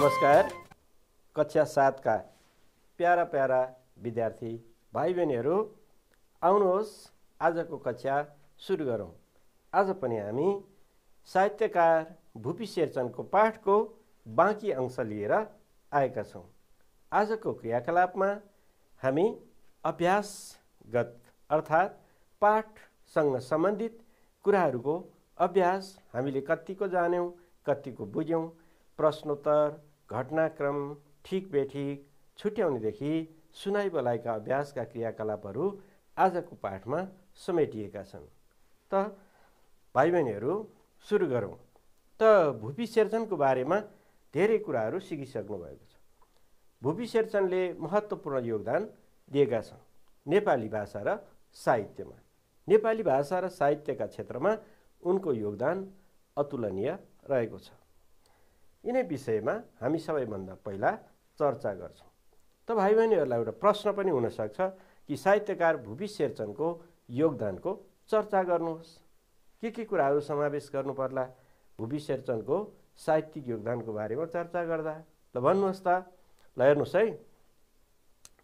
नमस्कार। कक्षा 7 का प्यारा प्यारा विद्यार्थी भाइ बहिनीहरू, आउनुहोस् आजको कक्षा सुरु गरौँ। आज पनि हामी साहित्यकार भुपी शेरचनको पाठको बाँकी अंश लिएर आएका छौँ। आजको क्रियाकलापमा हामी अभ्यासगत अर्थात् पाठसँग सम्बन्धित कुराहरूको अभ्यास हामीले कतिको जान्यौँ, कतिको बुझ्यौँ, प्रश्नोत्तर, घटनाक्रम, ठिक बेठिक, छुट्याउनेदेखि सुनाइ बलाइका अभ्यासका क्रियाकलापहरू आजको पाठमा समेटिएका छन्। त भाइ बहिनीहरू सुरु गरौँ। त भुपी शेरचनको बारेमा धेरै कुराहरू सिकिसक्नु भएको छ। भुपी शेरचनले महत्त्वपूर्ण योगदान दिएका छन् नेपाली भाषा र साहित्यमा। नेपाली भाषा र साहित्यका क्षेत्रमा उनको योगदान अतुलनीय रहेको छ। यिनै विषयमा हामी सबैभन्दा पहिला चर्चा गर्छौँ। त भाइ बहिनीहरूलाई एउटा प्रश्न पनि हुन सक्छ कि साहित्यकार भुपी शेरचनको योगदानको चर्चा गर्नुहोस्। के कुराहरू समावेश गर्नु पर्ला भुपी शेरचनको साहित्यिक योगदानको बारेमा चर्चा गर्दा? ल भन्नुहोस् त। ल हेर्नुहोस् है।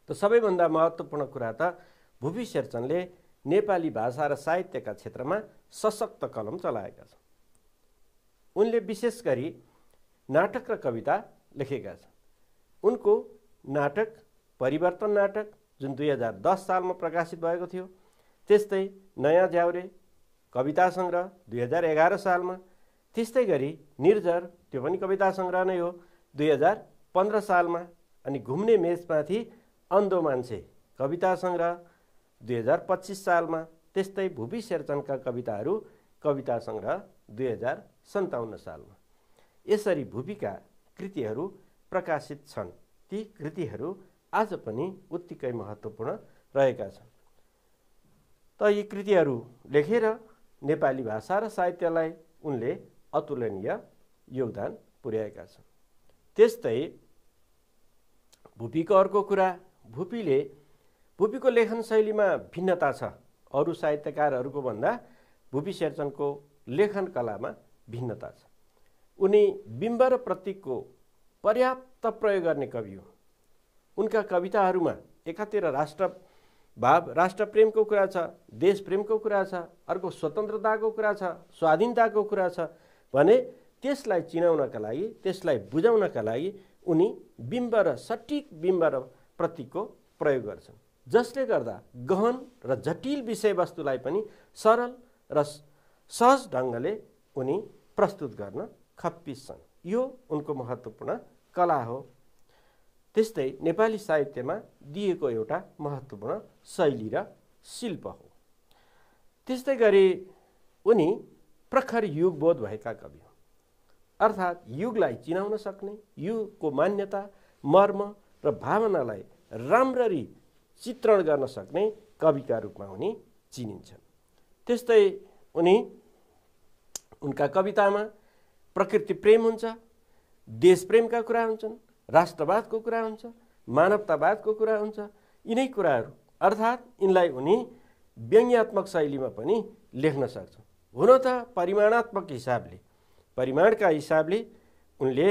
त सबैभन्दा महत्त्वपूर्ण कुरा त भुपी शेरचनले नेपाली भाषा र साहित्यका क्षेत्रमा सशक्त कलम चलाएका छन्। उनले विशेष गरी नाटक र कविता लेखेका छन्। उनको नाटक परिवर्तन नाटक जुन 2010 सालमा प्रकाशित भएको थियो, त्यस्तै नयाँ झ्याउरे कविता सङ्ग्रह 2011 सालमा, त्यस्तै गरी निर्जर त्यो पनि कविता सङ्ग्रह नै हो 2015 सालमा, अनि घुम्ने मेचमाथि अन्धो मान्छे कविता सङ्ग्रह 2025 सालमा, त्यस्तै भुपी शेरचनका कविताहरू कविता सङ्ग्रह 2057 सालमा। यसरी भुपीका कृतिहरू प्रकाशित छन्। ती कृतिहरू आज पनि उत्तिकै महत्त्वपूर्ण रहेका छन्। त यी कृतिहरू लेखेर नेपाली भाषा र साहित्यलाई उनले अतुलनीय योगदान पुर्याएका छन्। त्यस्तै भुपीको अर्को कुरा, भुपीको लेखन शैलीमा भिन्नता छ। अरू साहित्यकारहरूको भन्दा भुपी शेरचनको लेखन कलामा भिन्नता छ। उनी बिम्ब र प्रतीकको पर्याप्त प्रयोग गर्ने कवि हुन्। उनका कविताहरूमा एकातिर राष्ट्रभाव, राष्ट्रप्रेमको कुरा छ, देशप्रेमको कुरा छ, अर्को स्वतन्त्रताको कुरा छ, स्वाधीनताको कुरा छ भने त्यसलाई चिनाउनका लागि, त्यसलाई बुझाउनका लागि उनी बिम्ब र सटिक बिम्ब र प्रतीकको प्रयोग गर्छन्, जसले गर्दा गहन र जटिल विषयवस्तुलाई पनि सरल र सहज ढङ्गले उनी प्रस्तुत गर्न खप्पिस छन्। यो उनको महत्त्वपूर्ण कला हो। त्यस्तै नेपाली साहित्यमा दिएको एउटा महत्त्वपूर्ण शैली र शिल्प हो। त्यस्तै गरी उनी प्रखर युगबोध भएका कवि हुन्। अर्थात् युगलाई चिनाउन सक्ने, युगको मान्यता, मर्म र भावनालाई राम्ररी चित्रण गर्न सक्ने कविका रूपमा उनी चिनिन्छन्। त्यस्तै उनका कवितामा प्रकृति प्रेम हुन्छ, देशप्रेमका कुरा हुन्छन्, राष्ट्रवादको कुरा हुन्छ, मानवतावादको कुरा हुन्छ। यिनै कुराहरू अर्थात् यिनलाई उनी व्यङ्ग्यात्मक शैलीमा पनि लेख्न सक्छन्। हुन त परिमाणका हिसाबले उनले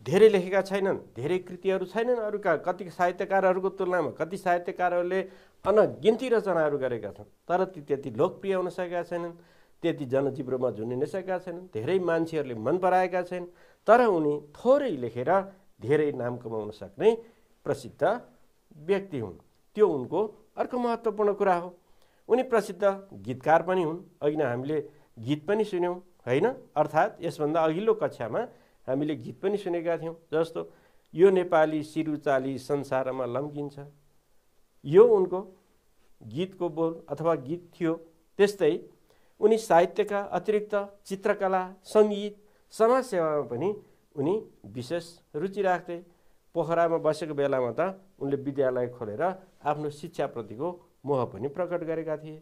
धेरै लेखेका छैनन्, धेरै कृतिहरू छैनन्। अरूका कति साहित्यकारहरूको तुलनामा कति साहित्यकारहरूले अनगिन्ती रचनाहरू गरेका छन्, तर ती त्यति लोकप्रिय हुन सकेका छैनन्, त्यति जनजिब्रोमा झुन्डिन सकेका छैनन्, धेरै मान्छेहरूले मन पराएका छैनन्। तर उनी थोरै लेखेर धेरै नाम कमाउन सक्ने प्रसिद्ध व्यक्ति हुन्। त्यो उनको अर्को महत्त्वपूर्ण कुरा हो। उनी प्रसिद्ध गीतकार पनि हुन्। अघि नै हामीले गीत पनि सुन्यौँ होइन? अर्थात् यसभन्दा अघिल्लो कक्षामा हामीले गीत पनि सुनेका थियौँ, जस्तो यो नेपाली सिरुचाली संसारमा लम्किन्छ, यो उनको गीतको बोल अथवा गीत थियो। त्यस्तै उनी साहित्यका अतिरिक्त चित्रकला, सङ्गीत, समाजसेवामा पनि उनी विशेष रुचि राख्थे। पोखरामा बसेको बेलामा त उनले विद्यालय खोलेर आफ्नो शिक्षाप्रतिको मोह पनि प्रकट गरेका थिए।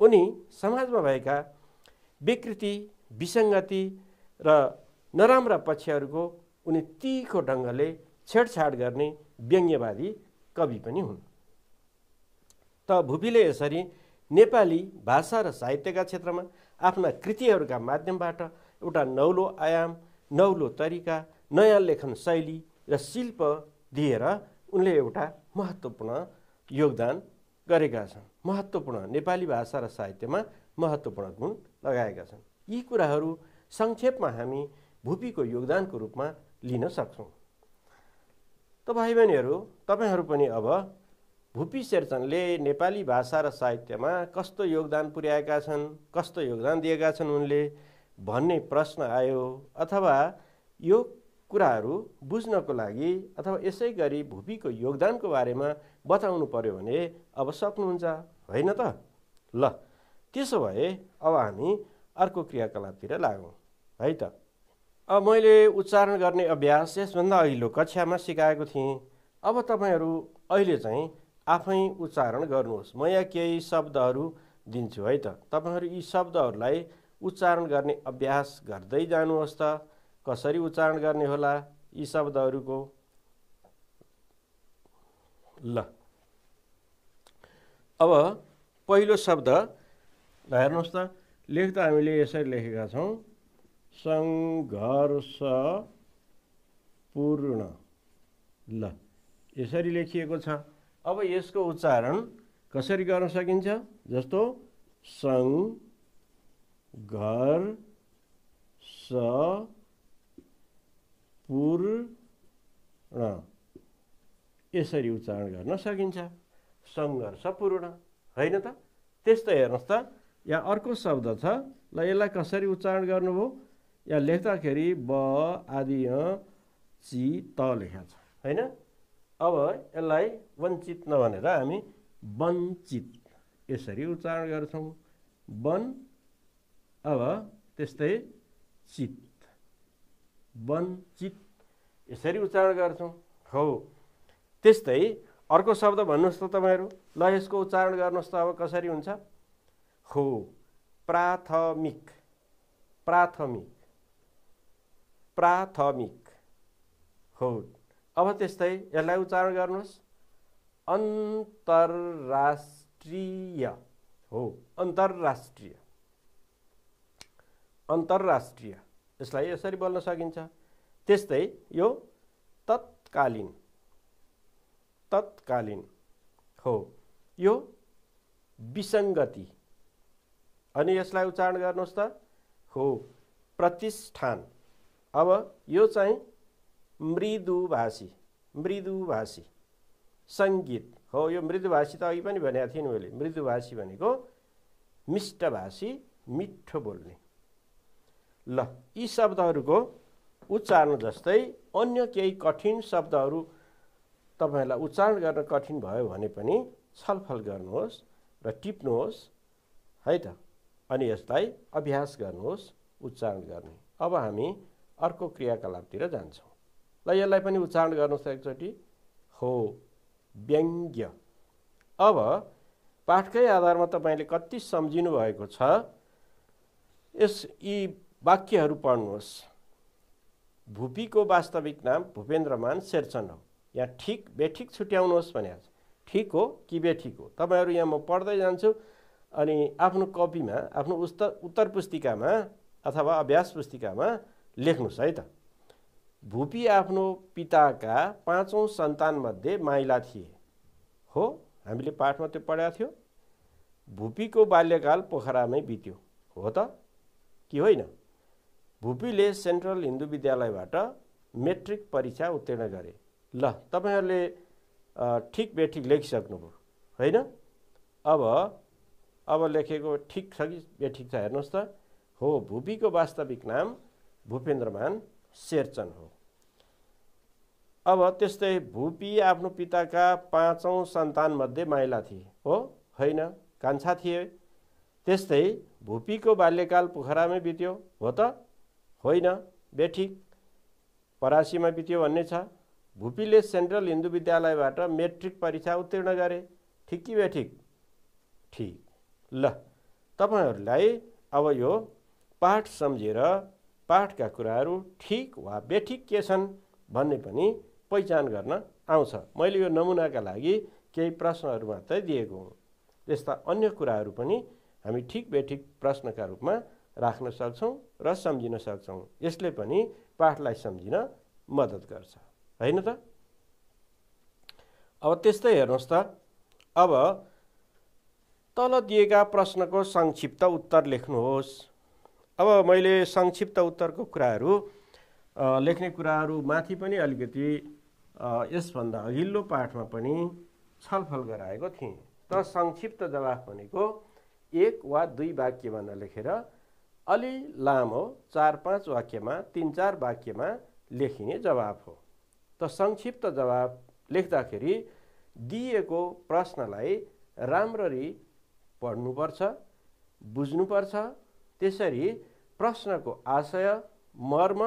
उनी समाजमा भएका विकृति, विसङ्गति र नराम्रा पक्षहरूको उनी तीखो ढङ्गले छेडछाड गर्ने व्यङ्ग्यवादी कवि पनि हुन्। त भुपीले यसरी नेपाली भाषा र साहित्यका क्षेत्रमा आफ्ना कृतिहरूका माध्यमबाट एउटा नौलो आयाम, नौलो तरिका, नयाँ लेखन शैली र शिल्प दिएर उनले एउटा महत्त्वपूर्ण योगदान गरेका छन्। महत्त्वपूर्ण नेपाली भाषा र साहित्यमा महत्त्वपूर्ण गुण लगाएका छन्। यी कुराहरू संक्षेपमा हामी भुपीको योगदानको रूपमा लिन सक्छौँ। त भाइ बहिनीहरू, तपाईहरू पनि अब भुपी शेरचनले नेपाली भाषा र साहित्यमा कस्तो योगदान पुर्याएका छन्, कस्तो योगदान दिएका छन् उनले भन्ने प्रश्न आयो, अथवा यो कुराहरू बुझ्नको लागि अथवा यसै गरी भुपीको योगदानको बारेमा बताउनु पर्यो भने अब सक्नुहुन्छ होइन त? ल त्यसो भए अब हामी अर्को क्रियाकलापतिर लागौँ है त। अब मैले उच्चारण गर्ने अभ्यास यसभन्दा अघिल्लो कक्षामा सिकाएको थिएँ। अब तपाईहरू अहिले चाहिँ आफै उच्चारण गर्नुहोस्। म यहाँ केही शब्दहरू दिन्छु है त। तपाईहरू यी शब्दहरूलाई उच्चारण गर्ने अभ्यास गर्दै जानुहोस् त। कसरी उच्चारण गर्ने होला यी शब्दहरूको? ल अब पहिलो शब्द हेर्नुहोस् त। लेख्दा हामीले यसरी लेखेका छौँ, सङ्घर्षपूर्ण। ल यसरी लेखिएको छ। अब यसको उच्चारण कसरी गर्न सकिन्छ? जस्तो सङ्घर्षपूर्ण, यसरी उच्चारण गर्न सकिन्छ, सङ्घर्षपूर्ण होइन त? त्यस्तै हेर्नुहोस् त, यहाँ अर्को शब्द छ। ल यसलाई कसरी उच्चारण गर्नुभयो? यहाँ लेख्दाखेरि ब आदि ची त लेखा छ होइन? अब यसलाई वञ्चित नभनेर हामी वञ्चित यसरी उच्चारण गर्छौँ। वन अब त्यस्तै चित, वञ्चित यसरी उच्चारण गर्छौँ। हो त्यस्तै अर्को शब्द भन्नुहोस् त तपाईहरू। ल यसको उच्चारण गर्नुहोस् त अब कसरी हुन्छ? हो प्राथमिक, प्राथमिक, प्राथमिक। हो अब त्यस्तै यसलाई उच्चारण गर्नुहोस्, अन्तर्राष्ट्रिय। हो अन्तर्राष्ट्रिय, अन्तर्राष्ट्रिय यसलाई यसरी बोल्न सकिन्छ। त्यस्तै यो तत्कालीन, तत्कालीन। हो यो विसङ्गति, अनि यसलाई उच्चारण गर्नुहोस् त। हो प्रतिष्ठान। अब यो चाहिँ मृदुभाषी, मृदुभाषी सङ्गीत। हो यो मृदुभाषी त अघि पनि भनेको थिएँ नि मैले। मृदुभाषी भनेको मिष्टभाषी, मिठो बोल्ने। ल यी शब्दहरूको उच्चारण जस्तै अन्य केही कठिन शब्दहरू तपाईहरूलाई उच्चारण गर्न कठिन भयो भने पनि छलफल गर्नुहोस् र टिप्नुहोस् है त। अनि यसलाई अभ्यास गर्नुहोस् उच्चारण गर्ने। अब हामी अर्को क्रियाकलापतिर जान्छौँ। ल यसलाई पनि उच्चारण गर्नुहोस् एकचोटि। हो व्यङ्ग्य। अब पाठकै आधारमा तपाईँले कति सम्झिनु भएको छ यी वाक्यहरू पढ्नुहोस्। भुपीको वास्तविक नाम भूपेन्द्रमान शेरचन हो। यहाँ ठिक बेठिक छुट्याउनुहोस् भने ठिक हो कि बेठिक हो? तपाईँहरू यहाँ म पढ्दै जान्छु अनि आफ्नो कपीमा, आफ्नो उत्तर पुस्तिकामा अथवा अभ्यास पुस्तिकामा लेख्नुहोस् है त। भुपी आफ्नो पिताका 5औं सन्तानमध्ये माइला थिए। हो हामीले पाठमा त्यो पढाएको थियो। भुपीको बाल्यकाल पोखरामै बित्यो। हो त कि होइन? भुपीले सेन्ट्रल हिन्दू विद्यालयबाट मेट्रिक परीक्षा उत्तीर्ण गरे। ल तपाईहरूले ठिक बेठिक लेखिसक्नुभयो होइन? अब लेखेको ठिक छ कि बेठिक छ हेर्नुहोस् त। हो भुपीको वास्तविक नाम भूपेन्द्रमान शेरचन हो। अब त्यस्तै भुपी आफ्नो पिताका 5औं सन्तानमध्ये माइला थिए। हो होइन? कान्छा थिए। त्यस्तै भुपीको बाल्यकाल पोखरामै बित्यो। हो त होइन? बेठिक परासीमा बित्यो भन्ने छ। भुपीले सेन्ट्रल हिन्दू विद्यालयबाट मेट्रिक परीक्षा उत्तीर्ण गरे। ठिक कि बेठिक? ठिक। ल तपाईहरूलाई अब यो पाठ सम्झेर पाठका कुराहरू ठिक वा बेठिक के छन् भन्ने पनि पहिचान गर्न आउँछ। मैले यो नमुनाका लागि केही प्रश्नहरू मात्रै दिएको हुँ। त्यस्ता अन्य कुराहरू पनि हामी ठिक बेठिक प्रश्नका रूपमा राख्न सक्छौँ र सम्झिन सक्छौँ। यसले पनि पाठलाई सम्झिन मद्दत गर्छ। होइन त। अब त्यस्तै हेर्नुहोस् त, अब तल दिएका प्रश्नको संक्षिप्त उत्तर लेख्नुहोस्। अब मैले संक्षिप्त उत्तरको कुराहरू लेख्ने कुराहरू माथि पनि अलिकति यसभन्दा अघिल्लो पाठमा पनि छलफल गराएको थिएँ। त संक्षिप्त जवाफ भनेको 1 वा 2 वाक्यमा नलेखेर अलि लामो 4-5 वाक्यमा 3-4 वाक्यमा लेखिने जवाफ हो। त संक्षिप्त जवाफ लेख्दाखेरि दिएको प्रश्नलाई राम्ररी पढ्नुपर्छ, बुझ्नुपर्छ। त्यसरी प्रश्नको आशय मर्म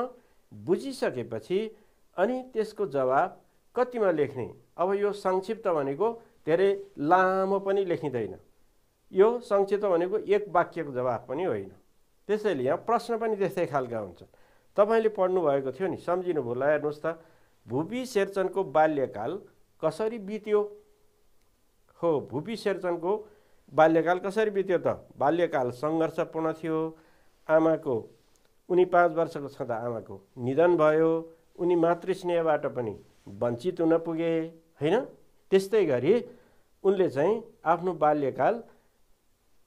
बुझिसकेपछि अनि त्यसको जवाफ कतिमा लेख्ने। अब यो संक्षिप्त भनेको धेरै लामो पनि लेखिँदैन, यो संक्षिप्त भनेको 1 वाक्यको जवाफ पनि होइन। त्यसैले यहाँ प्रश्न पनि त्यस्तै खालका हुन्छन्। तपाईँले पढ्नुभएको थियो नि, सम्झिनुभयो होला। हेर्नुहोस् त, भुपी शेरचनको बाल्यकाल कसरी बित्यो। हो, भुपी शेरचनको बाल्यकाल कसरी बित्यो त? बाल्यकाल सङ्घर्षपूर्ण थियो। आमाको उनी 5 वर्षको छँदा आमाको निधन भयो। उनी मातृस्नेहबाट पनि वञ्चित हुन पुगे, होइन? त्यस्तै गरी उनले चाहिँ आफ्नो बाल्यकाल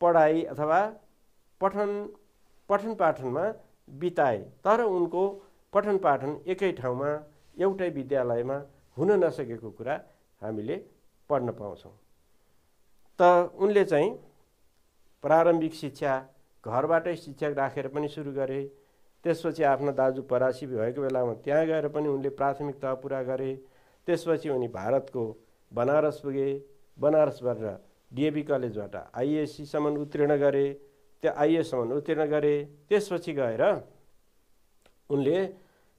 पढाइ अथवा पठन पाठनमा बिताए। तर उनको पठन पाठन एकै ठाउँमा एउटै विद्यालयमा हुन नसकेको कुरा हामीले पढ्न पाउँछौँ। त उनले चाहिँ प्रारम्भिक शिक्षा घरबाटै शिक्षक राखेर पनि सुरु गरे। त्यसपछि आफ्ना दाजु परासी भएको बेलामा त्यहाँ गएर पनि उनले प्राथमिक तह पुरा गरे। त्यसपछि उनी भारतको बनारस पुगे। बनारसबाट डिएभी कलेजबाट आइएससीसम्म उत्तीर्ण गरे। त्यो आइएससम्म उत्तीर्ण गरे। त्यसपछि गएर उनले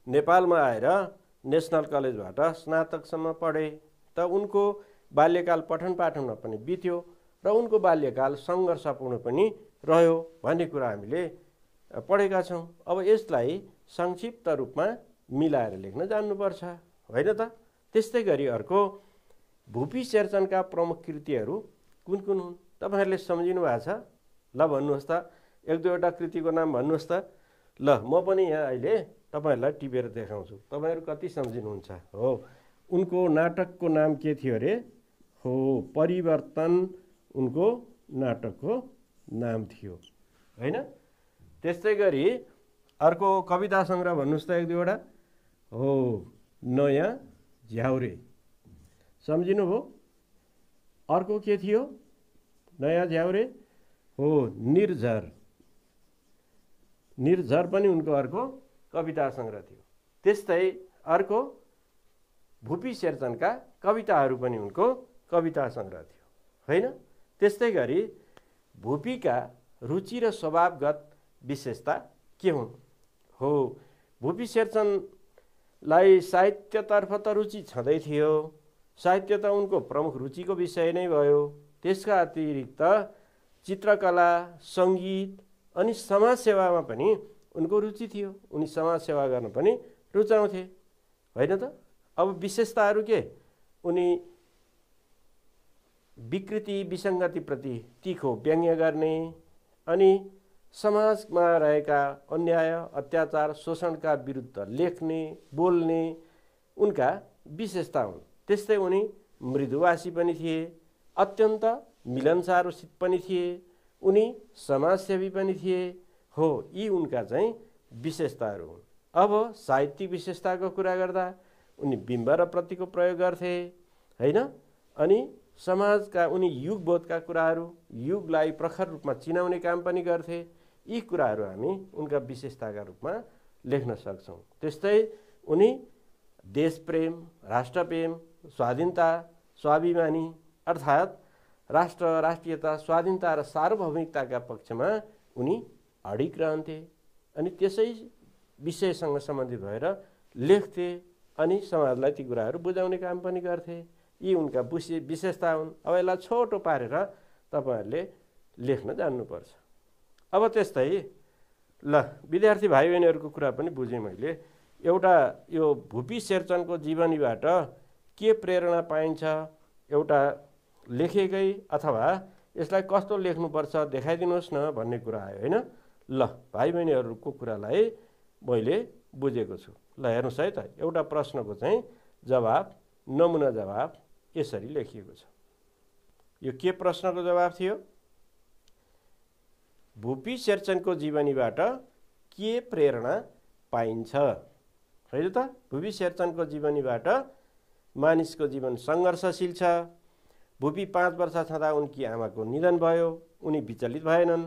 नेपालमा आएर नेसनल कलेजबाट स्नातकसम्म पढे। त उनको बाल्यकाल पठन पाठनमा पनि बित्यो र उनको बाल्यकाल सङ्घर्षपूर्ण पनि रह्यो भन्ने कुरा हामीले पढेका छौँ। अब यसलाई संक्षिप्त रूपमा मिलाएर लेख्न जान्नुपर्छ, होइन त? त्यस्तै गरी अर्को, भुपी शेरचनका प्रमुख कृतिहरू कुन कुन हुन्? तपाईँहरूले सम्झिनु भएको छ? ल भन्नुहोस् त, 1-2वटा कृतिको नाम भन्नुहोस् त। ल म पनि यहाँ अहिले तपाईँहरूलाई टिपेर देखाउँछु, तपाईँहरू कति सम्झिनुहुन्छ। हो, उनको नाटकको नाम के थियो अरे? हो, परिवर्तन उनको नाटकको नाम थियो, होइन? त्यस्तै गरी अर्को कविता सङ्ग्रह भन्नुहोस् त 1-2वटा। हो, नयाँ झ्याउरे, सम्झिनुभयो? अर्को के थियो? नयाँ झ्याउरे। हो, निर्झर। निर्झर पनि उनको अर्को कविता सङ्ग्रह थियो। त्यस्तै अर्को भुपी शेरचनका कविताहरू पनि उनको कविता सङ्ग्रह थियो, होइन? त्यस्तै गरी भुपीका रुचि र स्वभावगत विशेषता के हुन्? हो, भुपी शेरचनलाई साहित्यतर्फ त रुचि छँदै थियो। साहित्य त उनको प्रमुख रुचिको विषय नै भयो। त्यसका अतिरिक्त चित्रकला, सङ्गीत अनि समाजसेवामा पनि उनको रुचि थियो। उनी समाजसेवा गर्न पनि रुचाउँथे, होइन त? अब विशेषताहरू के? उनी विकृति विसङ्गतिप्रति तीखो व्यङ्ग्य गर्ने अनि समाजमा रहेका अन्याय, अत्याचार, शोषणका विरुद्ध लेख्ने, बोल्ने उनका विशेषता हुन्। त्यस्तै उनी मृदुभाषी पनि थिए, अत्यन्त मिलनसारसित पनि थिए, उनी समाजसेवी पनि थिए। हो, यी उनका चाहिँ विशेषताहरू हुन्। अब साहित्यिक विशेषताको कुरा गर्दा उनी बिम्ब र प्रतिको प्रयोग गर्थे, होइन? अनि समाजका उनी युगबोधका कुराहरू, युगलाई प्रखर रूपमा चिनाउने काम पनि गर्थे। यी कुराहरू हामी उनका विशेषताका रूपमा लेख्न सक्छौँ। त्यस्तै उनी देशप्रेम, राष्ट्रप्रेम, स्वाधीनता, स्वाभिमानी अर्थात् राष्ट्र, राष्ट्रियता, स्वाधीनता र सार्वभौमिकताका पक्षमा उनी अडिग रहन्थे अनि त्यसै विषयसँग सम्बन्धित भएर लेख्थे अनि समाजलाई ती कुराहरू बुझाउने काम पनि गर्थे। यी उनका विशेषता हुन्। अब यसलाई छोटो पारेर तपाईँहरूले लेख्न जान्नुपर्छ। अब त्यस्तै ल विद्यार्थी भाइ बहिनीहरूको कुरा पनि बुझेँ मैले। एउटा यो भुपी शेरचनको जीवनीबाट के प्रेरणा पाइन्छ, एउटा लेखेकै अथवा यसलाई कस्तो लेख्नुपर्छ देखाइदिनुहोस् न भन्ने कुरा आयो, होइन? ल भाइ बहिनीहरूको कुरालाई मैले बुझेको छु। ल हेर्नुहोस् है त, एउटा प्रश्नको चाहिँ जवाब नमुना जवाब यसरी लेखिएको छ। यो के प्रश्नको जवाब थियो? भुपी शेरचनको जीवनीबाट के प्रेरणा पाइन्छ? होइन त? भुपी शेरचनको जीवनीबाट मानिसको जीवन सङ्घर्षशील छ। भुपी 5 वर्ष छँदा उनकी आमाको निधन भयो, उनी विचलित भएनन्।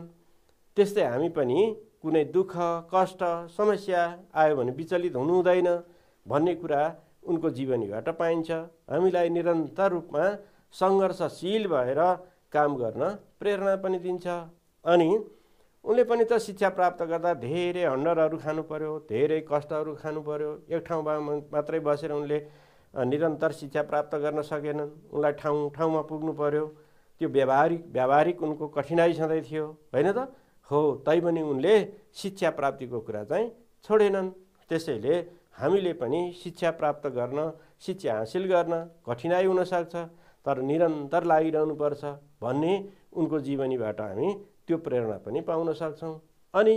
त्यस्तै हामी पनि कुनै दुःख कष्ट समस्या आयो भने विचलित हुनु हुँदैन भन्ने कुरा उनको जीवनीबाट पाइन्छ। हामीलाई निरन्तर रूपमा सङ्घर्षशील भएर काम गर्न प्रेरणा पनि दिन्छ। अनि उनले पनि त शिक्षा प्राप्त गर्दा धेरै हन्डरहरू खानु पर्यो, धेरै कष्टहरू खानु पर्यो। एक ठाउँमा मात्रै बसेर उनले निरन्तर शिक्षा प्राप्त गर्न सकेनन्। उनलाई ठाउँ ठाउँमा पुग्नु पर्यो। त्यो व्यावहारिक उनको कठिनाइ छँदै थियो, होइन त? हो, तैपनि उनले शिक्षा प्राप्तिको कुरा चाहिँ छोडेनन्। त्यसैले हामीले पनि शिक्षा प्राप्त गर्न, शिक्षा हासिल गर्न कठिनाइ हुनसक्छ, तर निरन्तर लागिरहनुपर्छ भन्ने उनको जीवनीबाट हामी त्यो प्रेरणा पनि पाउन सक्छौँ। अनि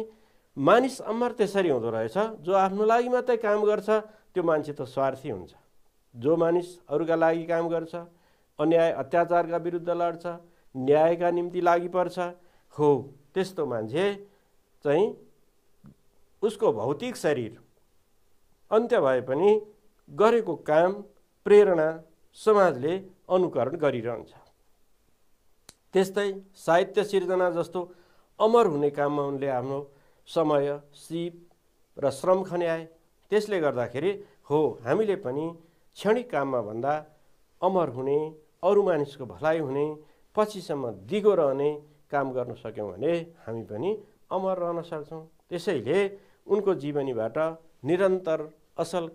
मानिस अमर त्यसरी हुँदो रहेछ, जो आफ्नो लागि मात्रै काम गर्छ त्यो मान्छे त स्वार्थी हुन्छ। जो मानिस अरूका लागि काम गर्छ, अन्याय अत्याचारका विरुद्ध लड्छ, न्यायका निम्ति लागि पर्छ, हो त्यस्तो मान्छे चाहिँ उसको भौतिक शरीर अन्त्य भए पनि गरेको काम प्रेरणा समाजले अनुकरण गरिरहन्छ। त्यस्तै साहित्य सिर्जना जस्तो अमर हुने काममा उनले आफ्नो समय, सिप र श्रम खन्याए। त्यसले गर्दाखेरि हो हामीले पनि क्षणिक काममा भन्दा अमर हुने, अरू मानिसको भलाइ हुने, पछिसम्म दिगो रहने काम गर्न सक्यौँ भने हामी पनि अमर रहन सक्छौँ। त्यसैले उनको जीवनीबाट निरन्तर असल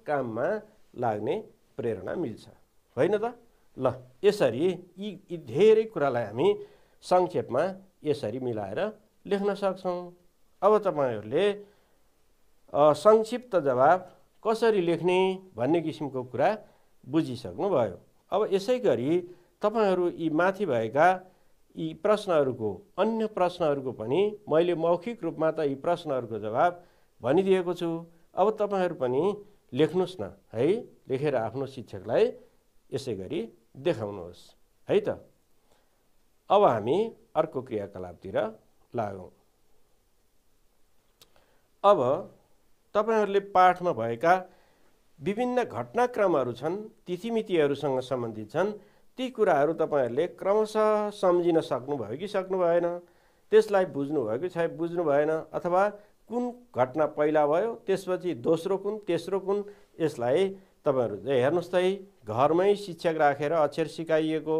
काममा लाग्ने प्रेरणा मिल्छ, होइन त? ल, यसरी यी धेरै कुरालाई हामी संक्षेपमा यसरी मिलाएर लेख्न सक्छौँ। अब तपाईहरूले संक्षिप्त जवाब कसरी लेख्ने भन्ने किसिमको कुरा बुझिसक्नुभयो। अब यसै गरी तपाईहरू यी माथि भएका यी प्रश्नहरूको, अन्य प्रश्नहरूको पनि मैले मौखिक रूपमा त यी प्रश्नहरूको जवाब भनिदिएको छु। अब तपाईहरू पनि लेख्नुहोस् न है, लेखेर आफ्नो शिक्षकलाई यसै गरी देखाउनुहोस् है त। अब हामी अर्को क्रियाकलापतिर लागौँ। अब तपाईहरूले पाठमा भएका विभिन्न घटनाक्रमहरू छन्, तिथिमितिहरूसँग सम्बन्धित छन्। ती कुराहरू तपाईहरूले क्रमशः सम्झिन सक्नुभयो कि सक्नु भएन, त्यसलाई बुझ्नुभयो कि बुझ्नु भएन, अथवा कुन घटना पहिला भयो, त्यसपछि दोस्रो कुन, तेस्रो कुन, यसलाई तपाईहरू चाहिँ हेर्नुहोस् त। घरमै शिक्षक राखेर अक्षर सिकाइएको,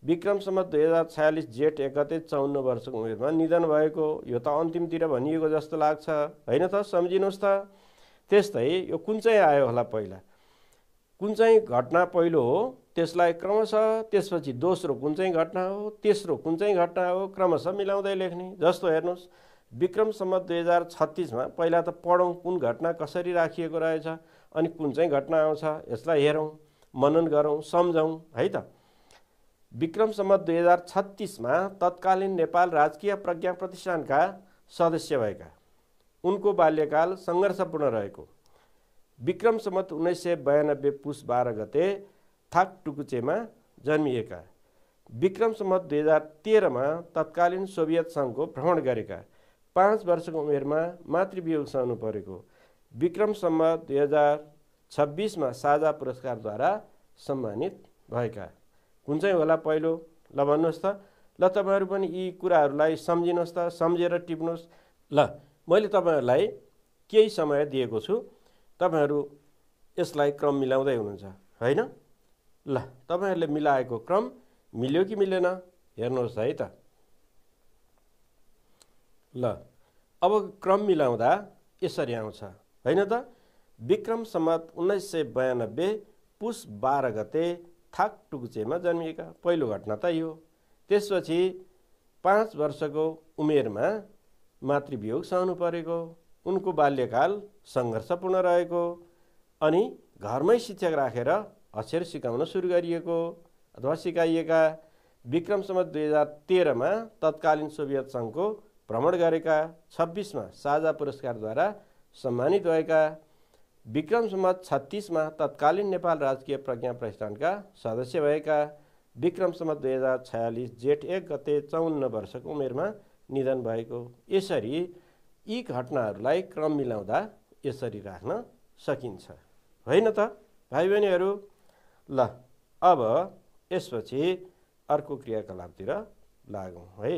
विक्रम सम्वत 2046 जेठ 1 गते 54 वर्षको उमेरमा निधन भएको, यो त अन्तिमतिर भनिएको जस्तो लाग्छ, होइन त? सम्झिनुहोस् त। त्यस्तै यो कुन चाहिँ आयो होला पहिला, कुन चाहिँ घटना पहिलो हो, त्यसलाई क्रमशः, त्यसपछि दोस्रो कुन चाहिँ घटना हो, तेस्रो कुन चाहिँ घटना हो, क्रमशः मिलाउँदै लेख्ने। जस्तो हेर्नुहोस्, विक्रम सम्वत 2036 मा पहिला त पढौँ कुन घटना कसरी राखिएको रहेछ, अनि कुन चाहिँ घटना आउँछ यसलाई हेरौँ, मनन गरौँ, सम्झौँ है त। विक्रम सम्वत 2036 मा तत्कालीन नेपाल राजकीय प्रज्ञा प्रतिष्ठानका सदस्य भएका, उनको बाल्यकाल सङ्घर्षपूर्ण रहेको, विक्रम सम्वत 1992 पुस 12 गते थाकटुकुचेमा जन्मिएका, विक्रम सम्वत 2013 मा तत्कालीन सोभियत सङ्घको भ्रमण गरेका, 5 वर्षको उमेरमा मातृवियोग सहनु परेको, विक्रम सम्वत 2026 मा साझा पुरस्कारद्वारा सम्मानित भएका। कुन चाहिँ होला पहिलो? ल भन्नुहोस् त। ल तपाईहरू पनि यी कुराहरूलाई सम्झिनुहोस् त, सम्झेर टिप्नुहोस्। ल मैले तपाईहरूलाई केही समय दिएको छु, तपाईहरू यसलाई क्रम मिलाउँदै हुनुहुन्छ होइन? ल तपाईहरूले मिलाएको क्रम मिल्यो कि मिलेन हेर्नुहोस् है त। ल अब क्रम मिलाउँदा यसरी आउँछ होइन त। विक्रम सम्वत 1992 पुस 12 गते थाकटुकुचेमा जन्मिएका, पहिलो घटना त यो। त्यसपछि 5 वर्षको उमेरमा मातृवियोग सहनु परेको, उनको बाल्यकाल सङ्घर्षपूर्ण रहेको, अनि घरमै शिक्षक राखेर अक्षर सिकाउन सुरु गरिएको अथवा सिकाइएका, विक्रम सम्वत 2013 मा तत्कालीन सोभियत सङ्घको भ्रमण गरेका, 26 मा साझा पुरस्कारद्वारा सम्मानित भएका, विक्रम सम्वत 36मा तत्कालीन नेपाल राजकीय प्रज्ञा प्रतिष्ठानका सदस्य भएका विक्रम सम्वत 2046 जेठ 1 गते 54 वर्षको उमेरमा निधन भएको। यसरी यी घटनाहरूलाई क्रम मिलाउँदा यसरी राख्न सकिन्छ, होइन त भाइ बहिनीहरू? ल अब यसपछि अर्को क्रियाकलापतिर लागौँ है।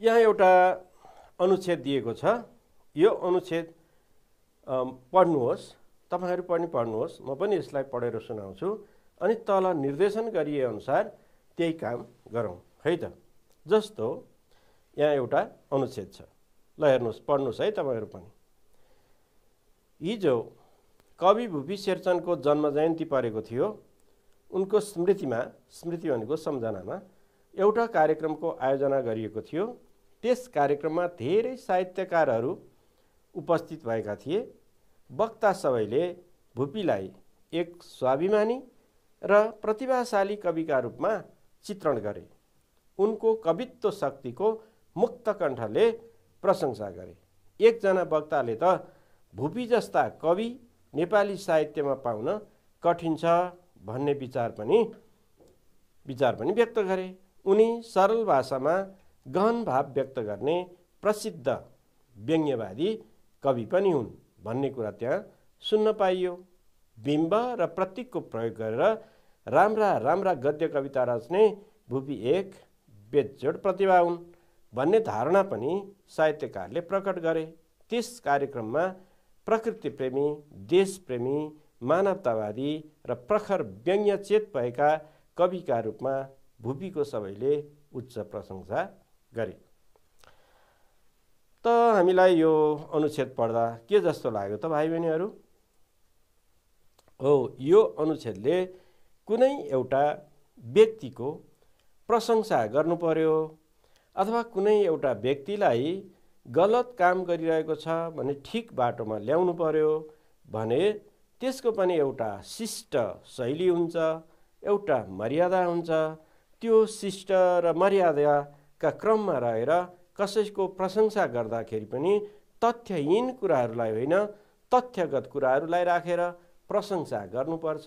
यहाँ एउटा अनुच्छेद दिएको छ। यो अनुच्छेद पढ्नुहोस्, तपाईहरु पनि पढ्नुहोस्, म पनि यसलाई पढेर सुनाउँछु अनि तल निर्देशन गरिए अनुसार त्यही काम गरौँ है त। जस्तो यहाँ एउटा अनुच्छेद छ, ल हेर्नुहोस्, पढ्नुहोस् है तपाईहरु पनि। हिजो कवि भुपी शेरचनको जन्म जयन्ती परेको थियो। उनको स्मृतिमा, स्मृति भनेको सम्झनामा, एउटा कार्यक्रमको आयोजना गरिएको थियो। त्यस कार्यक्रममा धेरै साहित्यकारहरू उपस्थित भएका थिए। वक्ता सबैले भुपीलाई एक स्वाभिमानी र प्रतिभाशाली कविका रूपमा चित्रण गरे। उनको कवित्व शक्तिको मुक्त कण्ठले प्रशंसा गरे। एकजना वक्ताले त भुपी जस्ता कवि नेपाली साहित्यमा पाउन कठिन छ भन्ने विचार पनि व्यक्त गरे। उनी सरल भाषामा गहन भाव व्यक्त गर्ने प्रसिद्ध व्यङ्ग्यवादी कवि पनि हुन् भन्ने कुरा त्यहाँ सुन्न पाइयो। बिम्ब र प्रतीकको प्रयोग गरेर राम्रा राम्रा गद्य कविता रच्ने भुपी एक बेजोड प्रतिभा हुन् भन्ने धारणा पनि साहित्यकारले प्रकट गरे। त्यस कार्यक्रममा प्रकृति प्रेमी, देशप्रेमी, मानवतावादी र प्रखर व्यङ्ग्यचेत भएका कविका रूपमा भुपीको सबैले उच्च प्रशंसा गरे। त हामीलाई यो अनुच्छेद पढ्दा के जस्तो लाग्यो त भाइ बहिनीहरू? हो, यो अनुच्छेदले कुनै एउटा व्यक्तिको प्रशंसा गर्नु पर्यो अथवा कुनै एउटा व्यक्तिलाई गलत काम गरिरहेको छ भने ठिक बाटोमा ल्याउनु पर्यो भने त्यसको पनि एउटा शिष्ट शैली हुन्छ, एउटा मर्यादा हुन्छ। त्यो शिष्ट र मर्यादाका क्रममा रहेर कसैको प्रशंसा गर्दाखेरि पनि तथ्यहीन कुराहरूलाई होइन, तथ्यगत कुराहरूलाई राखेर प्रशंसा गर्नुपर्छ।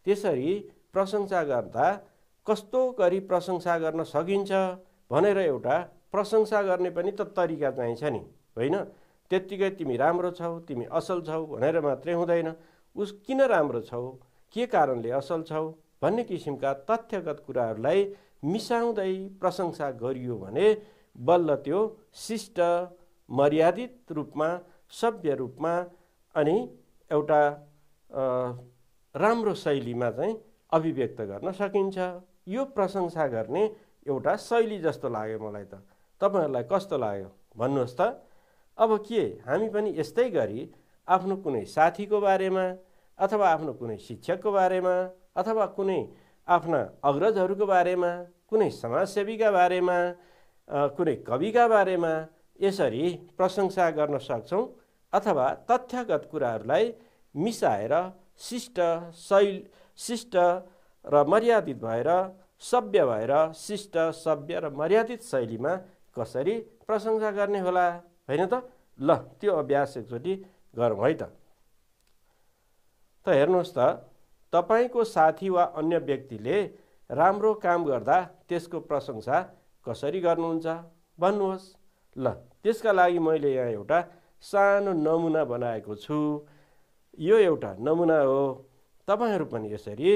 त्यसरी प्रशंसा गर्दा कस्तो गरी प्रशंसा गर्न सकिन्छ भनेर एउटा प्रशंसा गर्ने पनि त तरिका चाहिन्छ नि, होइन? त्यत्तिकै तिमी राम्रो छौ, तिमी असल छौ भनेर मात्रै हुँदैन। उस किन राम्रो छौ, के कारणले असल छौ भन्ने किसिमका तथ्यगत कुराहरूलाई मिसाउँदै प्रशंसा गरियो भने बल्ल त्यो शिष्ट, मर्यादित रूपमा, सभ्य रूपमा अनि एउटा राम्रो शैलीमा चाहिँ अभिव्यक्त गर्न सकिन्छ। यो प्रशंसा गर्ने एउटा शैली जस्तो लाग्यो मलाई त। तपाईहरुलाई कस्तो लाग्यो भन्नुहोस् त? अब के हामी पनि यस्तै गरी आफ्नो कुनै साथीको बारेमा अथवा आफ्नो कुनै शिक्षकको बारेमा अथवा कुनै आफ्ना अग्रजहरूको बारेमा, कुनै समाजसेवीका बारेमा, कुनै कविका बारेमा यसरी प्रशंसा गर्न सक्छौं अथवा तथ्यगत कुराहरूलाई मिसाएर शिष्ट र मर्यादित भएर, सभ्य भएर, शिष्ट, सभ्य र मर्यादित शैलीमा कसरी प्रशंसा गर्ने होला, होइन त? ल त्यो अभ्यास एकचोटि गरौँ है त। त हेर्नुहोस् त, तपाईको साथी वा अन्य व्यक्तिले राम्रो काम गर्दा त्यसको प्रशंसा कसरी गर्नुहुन्छ भन्नुहोस्। ल त्यसका लागि मैले यहाँ एउटा सानो नमुना बनाएको छु। यो एउटा नमुना हो। तपाईहरु पनि यसरी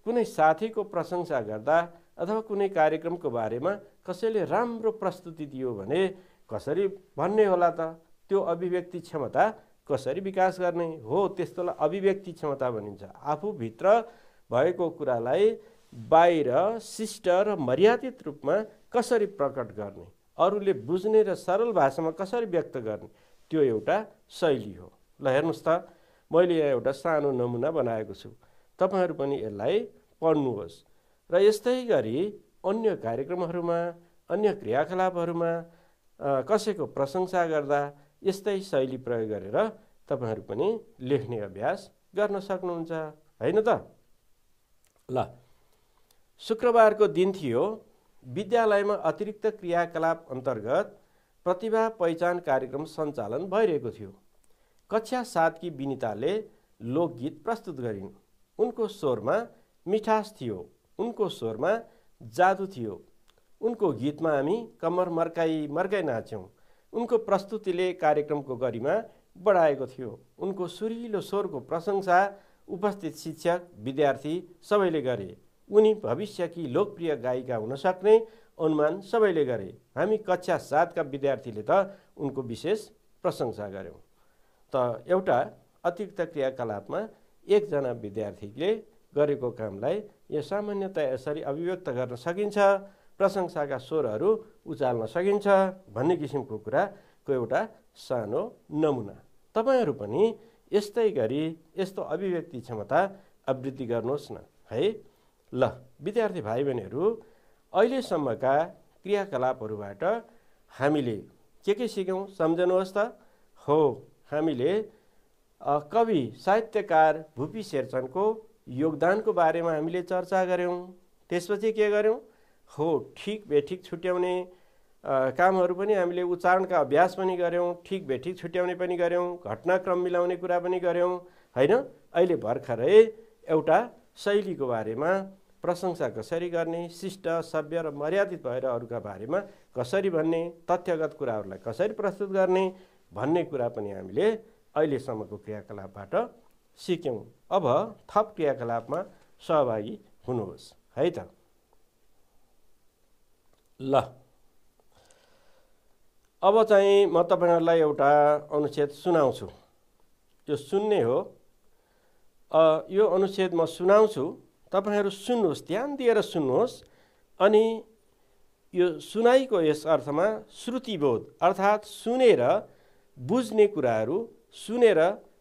कुनै साथीको प्रशंसा गर्दा अथवा कुनै कार्यक्रमको बारेमा कसैले राम्रो प्रस्तुति दियो भने कसरी भन्ने होला त? त्यो अभिव्यक्ति क्षमता कसरी विकास गर्ने हो? त्यस्तोलाई अभिव्यक्ति क्षमता भनिन्छ। आफूभित्र भएको कुरालाई बाहिर शिष्ट र मर्यादित रूपमा कसरी प्रकट गर्ने, अरूले बुझ्ने र सरल भाषामा कसरी व्यक्त गर्ने, त्यो एउटा शैली हो। ल हेर्नुहोस् त, मैले यहाँ एउटा सानो नमुना बनाएको छु। तपाईहरु पनि यसलाई पढ्नुहोस् र यस्तै गरी अन्य कार्यक्रमहरूमा, अन्य क्रियाकलापहरूमा कसैको प्रशंसा गर्दा यस्तै शैली प्रयोग गरेर तपाईहरु पनि लेख्ने अभ्यास गर्न सक्नुहुन्छ, हैन त? ल शुक्रबारको दिन थियो। विद्यालयमा अतिरिक्त क्रियाकलाप अन्तर्गत प्रतिभा पहिचान कार्यक्रम सञ्चालन भइरहेको थियो। कक्षा 7 की विनिताले लोकगीत प्रस्तुत गरिन्। उनको स्वरमा मिठास थियो, उनको स्वरमा जादु थियो। उनको गीतमा हामी कम्मर मर्काई मर्काई नाच्यौँ। उनको प्रस्तुतिले कार्यक्रमको गरिमा बढाएको थियो। उनको सुरिलो स्वरको प्रशंसा उपस्थित शिक्षक, विद्यार्थी सबैले गरे। उनी भविष्यकी लोकप्रिय गायिका हुन सक्ने अनुमान सबैले गरे। हामी कक्षा 7 का विद्यार्थीले त उनको विशेष प्रशंसा गर्यौँ। त एउटा अतिरिक्त क्रियाकलापमा एकजना विद्यार्थीले गरेको कामलाई यो सामान्यतया यसरी अभिव्यक्त गर्न सकिन्छ, प्रशंसाका स्वरहरू उचाल्न सकिन्छ भन्ने किसिमको कुराको एउटा सानो नमुना। तपाईहरू पनि यस्तै गरी यस्तो अभिव्यक्ति क्षमता आवृद्धि गर्नुहोस् न है। ल विद्यार्थी भाइ बहिनीहरू, अहिलेसम्मका क्रियाकलापहरूबाट हामीले के सिक्यौँ सम्झनुहोस् त। हो, हामीले कवि साहित्यकार भुपी शेरचनको योगदानको बारेमा हामीले चर्चा गऱ्यौँ। त्यसपछि के गर्यौँ? हो, ठिक बेठिक छुट्याउने कामहरू पनि हामीले उच्चारणका अभ्यास पनि गऱ्यौँ, ठिक बेठिक छुट्याउने पनि गऱ्यौँ, घटनाक्रम मिलाउने कुरा पनि गऱ्यौँ हैन। अहिले भर्खरै एउटा शैलीको बारेमा, प्रशंसा कसरी गर्ने, शिष्ट सभ्य र मर्यादित भएर अरूका बारेमा कसरी भन्ने, तथ्यगत कुराहरूलाई कसरी प्रस्तुत गर्ने भन्ने कुरा पनि हामीले अहिलेसम्मको क्रियाकलापबाट सिक्यौँ। अब थप क्रियाकलापमा सहभागी हुनुहोस् है त। ल अब चाहिँ म तपाईहरुलाई एउटा अनुच्छेद सुनाउँछु। यो सुन्ने हो। यो अनुच्छेद म सुनाउँछु, तपाईहरु सुन्नुहोस्, ध्यान दिएर सुन्नुहोस्। अनि यो सुनाइको यस अर्थमा श्रुतिबोध अर्थात् सुनेर बुझ्ने कुराहरू, सुनेर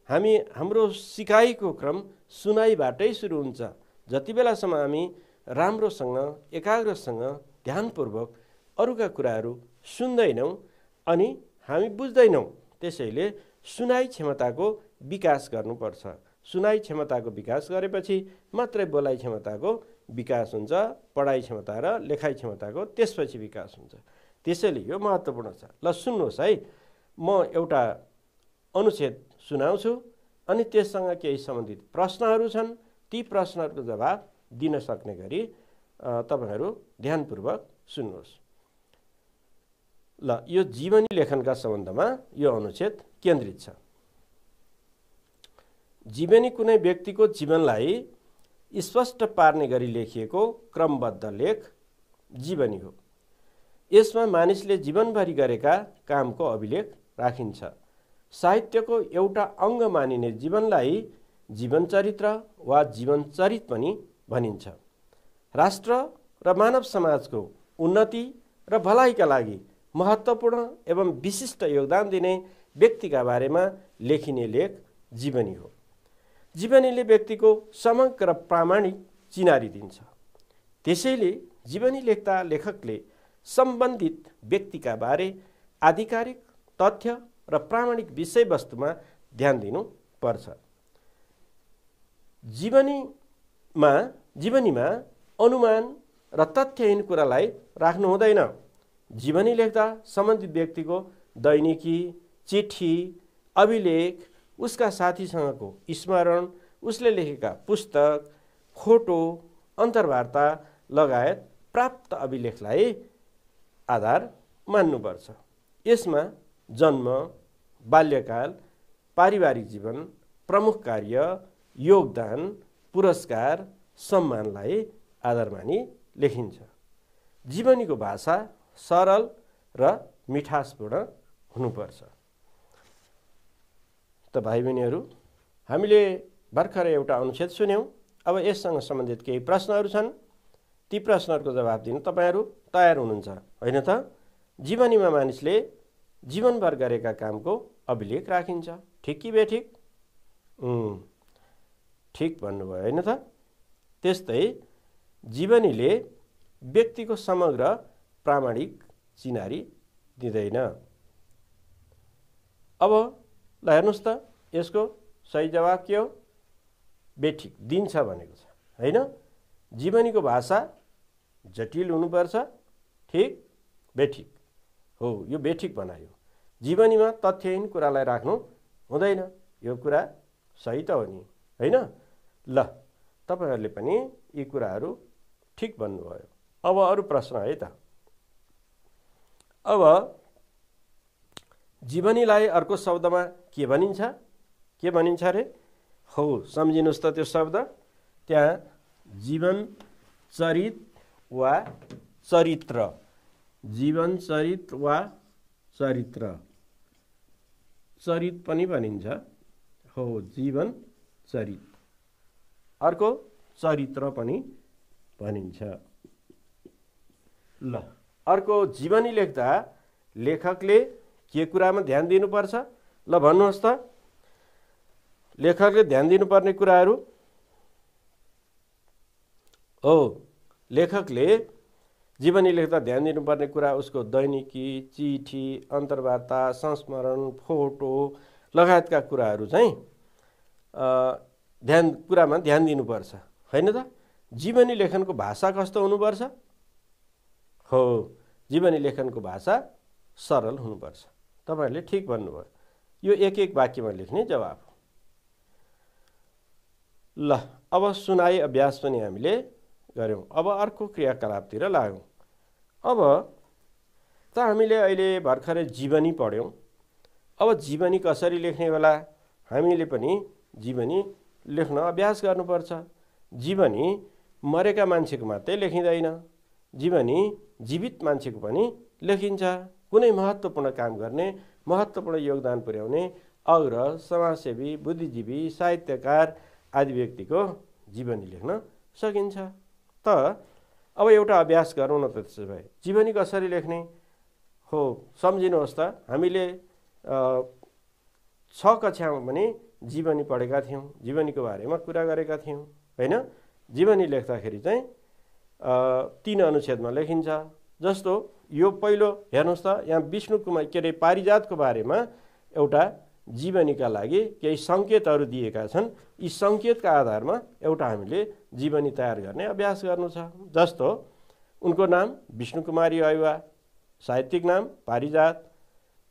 हाम्रो सिकाइको क्रम सुनाइबाटै सुरु हुन्छ। जति बेलासम्म हामी राम्रोसँग, एकाग्रसँग, ध्यानपूर्वक अरूका कुराहरू सुन्दैनौँ अनि हामी बुझ्दैनौँ, त्यसैले सुनाइ क्षमताको विकास गर्नुपर्छ। सुनाइ क्षमताको विकास गरेपछि मात्रै बोलाइ क्षमताको विकास हुन्छ, पढाइ क्षमता र लेखाइ क्षमताको त्यसपछि विकास हुन्छ। त्यसैले यो महत्त्वपूर्ण छ। ल सुन्नुहोस् है, म एउटा अनुच्छेद सुनाउँछु अनि त्यससँग केही सम्बन्धित प्रश्नहरू छन्। ती प्रश्नहरूको जवाब दिन सक्ने गरी तपाईहरु ध्यानपूर्वक सुन्नुहोस्। ल यो जीवनी लेखनका सम्बन्धमा यो अनुच्छेद केन्द्रित छ। जीवनी कुनै व्यक्तिको जीवनलाई स्पष्ट पार्ने गरी लेखिएको क्रमबद्ध लेख जीवनी हो। यसमा मानिसले जीवनभरि गरेका कामको अभिलेख राखिन्छ। साहित्यको एउटा अङ्ग मानिने जीवनलाई जीवनचरित्र वा जीवनचरित पनि भनिन्छ। राष्ट्र र मानव समाजको उन्नति र भलाइका लागि महत्त्वपूर्ण एवं विशिष्ट योगदान दिने व्यक्तिका बारेमा लेखिने लेख जीवनी हो। जीवनीले व्यक्तिको समग्र प्रामाणिक चिनारी दिन्छ। त्यसैले जीवनी लेख्दा लेखकले सम्बन्धित व्यक्तिका बारे आधिकारिक तथ्य र प्रामाणिक विषयवस्तुमा ध्यान दिनु पर्छ। जीवनीमा अनुमान र तथ्यहीन कुरालाई राख्नु हुँदैन। जीवनी लेख्दा सम्बन्धित व्यक्तिको दैनिकी, चिठी, अभिलेख, उसका साथीसँगको स्मरण, उसले लेखेका पुस्तक, फोटो, अन्तर्वार्ता लगायत प्राप्त अभिलेखलाई आधार मान्नुपर्छ। यसमा जन्म, बाल्यकाल, पारिवारिक जीवन, प्रमुख कार्य, योगदान, पुरस्कार, सम्मानलाई आधार मानी लेखिन्छ। जीवनीको भाषा सरल र मिठासपूर्ण हुनुपर्छ। त भाइ बहिनीहरू, हामीले भर्खरै एउटा अनुच्छेद सुन्यौं। अब यससँग सम्बन्धित केही प्रश्नहरू छन्। ती प्रश्नहरूको जवाब दिन तपाईहरु तयार हुनुहुन्छ हैन त? जीवनीमा मानिसले जीवनभर गरेका कामको अभिलेख राखिन्छ। ठिक कि बेठिक? ठिक भन्नुभयो हैन त? त्यस्तै जीवनीले व्यक्तिको समग्र प्रामाणिक चिनारी दिँदैन। अब ल हेर्नुस् त, यसको सही जवाब के हो? बेठिक दिन्छ भनेको छ हैन? जीवनीको भाषा जटिल हुनुपर्छ। ठिक बेठिक हो, यो बेठिक बनायो। जीवनीमा तथ्यहीन कुरालाई राख्नु हुँदैन। यो कुरा सही त हो नि, होइन? ल, तपाईहरुले पनि यी कुराहरू ठिक भन्नुभयो। अब अरु प्रश्न है त। अब जीवनीलाई अर्को शब्दमा के भनिन्छ? के भनिन्छ रे? हो, सम्झिनुस् त त्यो शब्द। त्यहाँ जीवन चरित वा चरित्र, जीवन चरित वा चरित्र, चरित पनि भनिन्छ। हो, जीवन चरित, अर्को चरित्र पनि भनिन्छ। ल, अर्को जीवनी लेख्दा लेखकले के कुरामा ध्यान दिनुपर्छ? ल भन्नुहोस् त, लेखकले ध्यान दिनुपर्ने कुराहरू। हो, लेखकले जीवनी लेख्दा ध्यान दिनुपर्ने कुरा उसको दैनिकी, चिठी, अन्तर्वार्ता, संस्मरण, फोटो लगायतका कुराहरू चाहिँ कुरामा ध्यान दिनुपर्छ, हैन त? जीवनी लेखनको भाषा कस्तो हुनुपर्छ? हो, जीवनी लेखनको भाषा सरल हुनुपर्छ। तपाईहरुले ठिक भन्नुभयो। यो एक एक वाक्यमा लेख्ने जवाफ हो। ल, अब सुनाई अभ्यास पनि हामीले गर्यौं। अब अर्को क्रियाकलापतिर लाग्यौं। अब त हामीले अहिले भर्खरै जीवनी पढ्यौं। अब जीवनी कसरी लेख्ने होला? हामीले पनि जीवनी लेख्न अभ्यास गर्नुपर्छ। जीवनी मरेका मान्छेको मात्रै लेखिँदैन, जीवनी जीवित मान्छेको पनि लेखिन्छ। कुनै महत्त्वपूर्ण काम गर्ने, महत्त्वपूर्ण योगदान पुर्याउने अग्रज, समाजसेवी, बुद्धिजीवी, साहित्यकार आदि व्यक्तिको जीवनी लेख्न सकिन्छ। त अब एउटा अभ्यास गरौँ न त। त्यसो भए जीवनी कसरी लेख्ने हो सम्झिनुहोस् त। हामीले 6 कक्षामा पनि जीवनी पढेका थियौं, जीवनीको बारेमा कुरा गरेका थियौं, हैन? जीवनी लेख्दाखेरि चाहिँ 3 अनुच्छेदमा लेखिन्छ। जस्तो यो पहिलो हेर्नुस् त, यहाँ विष्णु कुमार के रे पारिजातको बारेमा एउटा जीवनीका लागि केही संकेतहरू दिएका छन्। यी संकेतका आधारमा एउटा हामीले जीवनी तयार गर्ने अभ्यास गर्नु छ। जस्तो उनको नाम विष्णु कुमारी अयवा, साहित्यिक नाम पारिजात,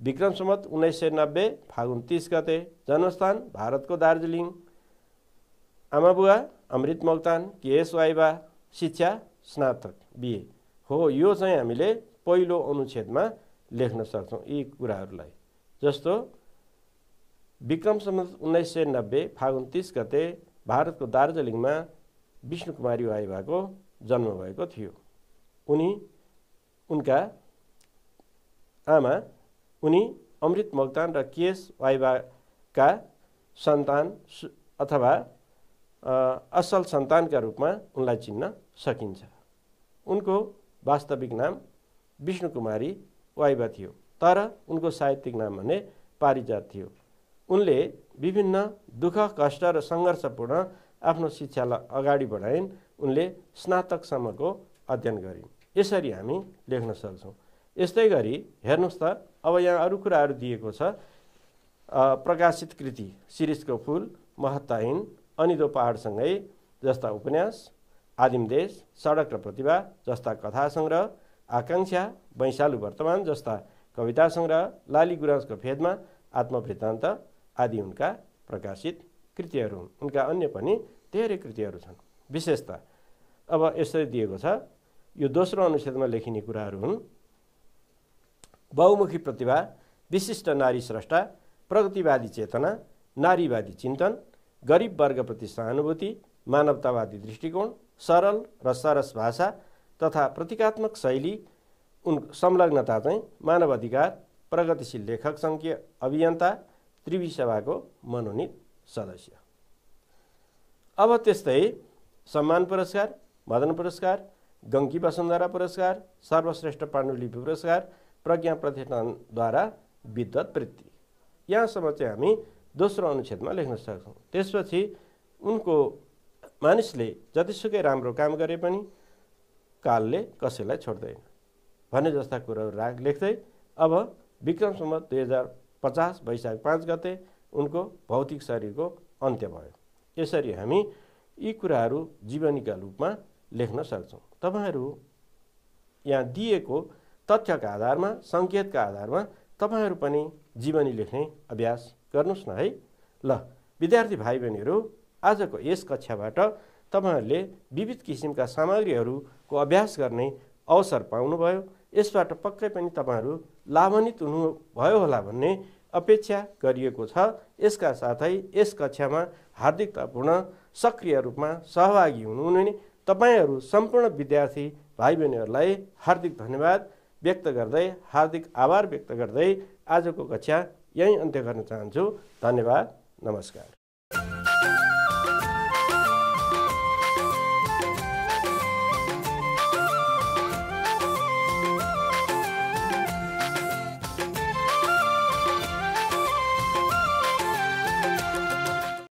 विक्रम सम्वत 1990 फागुन 30 गते, जन्मस्थान भारतको दार्जिलिङ, आमाबुवा अमृत मोक्तान, केएस वाइबा, शिक्षा स्नातक बीए। हो, यो चाहिँ हामीले पहिलो अनुच्छेदमा लेख्न सक्छौं यी कुराहरूलाई। जस्तो विक्रम सम्वत 1990 फागुन 30 गते भारतको दार्जिलिङमा विष्णु कुमारी वाइबाको जन्म भएको थियो। उनका आमा अमृत मोक्तान र केएस वाइबाका सन्तान अथवा असल सन्तानका रूपमा उनलाई चिन्न सकिन्छ। उनको वास्तविक नाम विष्णु कुमारी वाइबा थियो, तर उनको साहित्यिक नाम भने पारिजात थियो। उनले विभिन्न दुःख, कष्ट र सङ्घर्षपूर्ण आफ्नो शिक्षालाई अगाडि बढाइन्। उनले स्नातकसम्मको अध्ययन गरिन्। यसरी हामी लेख्न सक्छौं। यस्तै गरी हेर्नुस् त, अब यहाँ अरु कुराहरू दिएको छ। प्रकाशित कृति शिरीषको फूल, महत्ताहीन, अनिदो पहाडसँगै जस्ता उपन्यास, आदिम देश, सडक र प्रतिभा जस्ता कथा संग्रह, आकांक्षा, वैशालु वर्तमान जस्ता कविता संग्रह, लाली गुराँसको फेदमा, आत्मवृत्तान्त आदि उनका प्रकाशित कृतिहरू हुन्। उनका अन्य पनि धेरै कृतिहरू छन्। विशेषता अब यसरी दिएको छ। यो दोस्रो अनुच्छेदमा लेखिने कुराहरू हुन्। बहुमुखी प्रतिभा, विशिष्ट नारी स्रष्टा, प्रगतिवादी चेतना, नारीवादी चिन्तन, गरिब वर्गप्रति सहानुभूति, मानवतावादी दृष्टिकोण, सरल र सरस भाषा तथा प्रतीकात्मक शैली, संलग्नता चाहिँ मानव अधिकार, प्रगतिशील लेखक सङ्घीय अभियन्ता, त्रिवी सभाको मनोनित सदस्य। अब त्यस्तै सम्मान पुरस्कार, मदन पुरस्कार, गङ्की वसुन्धरा पुरस्कार, सर्वश्रेष्ठ पाण्डुलिपि पुरस्कार, प्रज्ञा प्रतिष्ठानद्वारा विद्वत वृत्ति, यहाँसम्म चाहिँ हामी दोस्रो अनुच्छेदमा लेख्न सक्छौँ। त्यसपछि उनको मानिसले जतिसुकै राम्रो काम गरे पनि कालले कसैलाई छोड्दैन भन्ने जस्ता कुराहरू लेख्दै अब विक्रम सम्वत 2050 वैशाख 5 गते उनको भौतिक शरीरको अन्त्य भयो। यसरी हामी यी कुराहरू जीवनीका रूपमा लेख्न सक्छौँ। तपाईहरू यहाँ दिएको तथ्यका आधारमा, संकेतका आधारमा तपाईहरू पनि जीवनी लेख्ने अभ्यास गर्नुहोस् न है। ल विद्यार्थी भाइ बहिनीहरू, आजको यस कक्षाबाट तपाईहरुले विविध किसिमका सामग्रीहरूको अभ्यास गर्ने अवसर पाउनुभयो। यसबाट पक्कै पनि तपाईहरु लाभान्वित हुनुभयो होला भन्ने अपेक्षा गरिएको छ। यसका साथै यस कक्षामा हार्दिकतापूर्ण सक्रिय रूपमा सहभागी हुनुहुने तपाईहरु सम्पूर्ण विद्यार्थी भाइ बहिनीहरूलाई हार्दिक धन्यवाद व्यक्त गर्दै, हार्दिक आभार व्यक्त गर्दै आजको कक्षा यही अन्त्य गर्न चाहन्छु। धन्यवाद, नमस्कार।